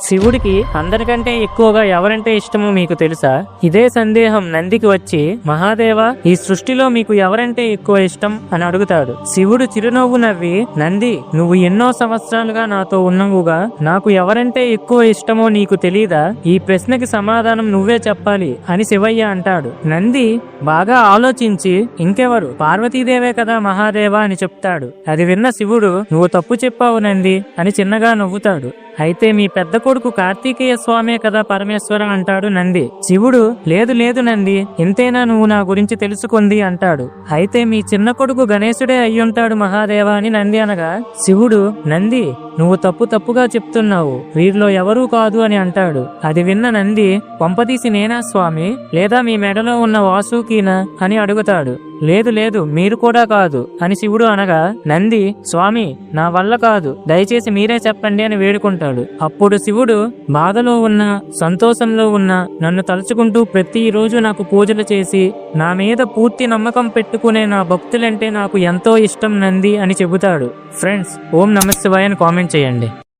శివుడికి అందరికంటే ఎక్కువగా ఎవరంటే ఇష్టమో మీకు తెలుసా? ఇదే సందేహం నందికి వచ్చి, మహాదేవ, ఈ సృష్టిలో మీకు ఎవరంటే ఎక్కువ ఇష్టం అని అడుగుతాడు. శివుడు చిరునవ్వు నవ్వి, నంది, నువ్వు ఎన్నో సంవత్సరాలుగా నాతో ఉన్నవుగా, నాకు ఎవరంటే ఎక్కువ ఇష్టమో నీకు తెలీదా? ఈ ప్రశ్నకి సమాధానం నువ్వే చెప్పాలి అని శివయ్య అంటాడు. నంది బాగా ఆలోచించి, ఇంకెవరు, పార్వతీదేవే కదా మహాదేవ అని చెప్తాడు. అది విన్న శివుడు, నువ్వు తప్పు చెప్పావు నంది అని చిన్నగా నవ్వుతాడు. అయితే మీ పెద్ద కొడుకు కార్తీకేయ స్వామే కదా పరమేశ్వర అంటాడు నంది. శివుడు, లేదు లేదు నంది, ఇంతేనా నువ్వు నా గురించి తెలుసుకుంది అంటాడు. అయితే మీ చిన్న కొడుకు గణేశుడే అయ్యుంటాడు మహాదేవ అని నంది అనగా, శివుడు, నంది, నువ్వు తప్పుగా చెప్తున్నావు, వీరిలో ఎవరూ కాదు అని అంటాడు. అది విన్న నంది, పంపదీసి నేనా స్వామి, లేదా మీ మెడలో ఉన్న వాసుకీనా అని అడుగుతాడు. లేదు లేదు, మీరు కూడా కాదు అని శివుడు అనగా, నంది, స్వామి, నా వల్ల కాదు, దయచేసి మీరే చెప్పండి అని వేడుకుంటాడు. అప్పుడు శివుడు, బాధలో ఉన్నా సంతోషంలో ఉన్నా నన్ను తలుచుకుంటూ ప్రతిరోజు నాకు పూజలు చేసి నా మీద పూర్తి నమ్మకం పెట్టుకునే నా భక్తులంటే నాకు ఎంతో ఇష్టం నంది అని చెబుతాడు. ఫ్రెండ్స్, ఓం నమః శివాయ అని కామెంట్ చేయండి.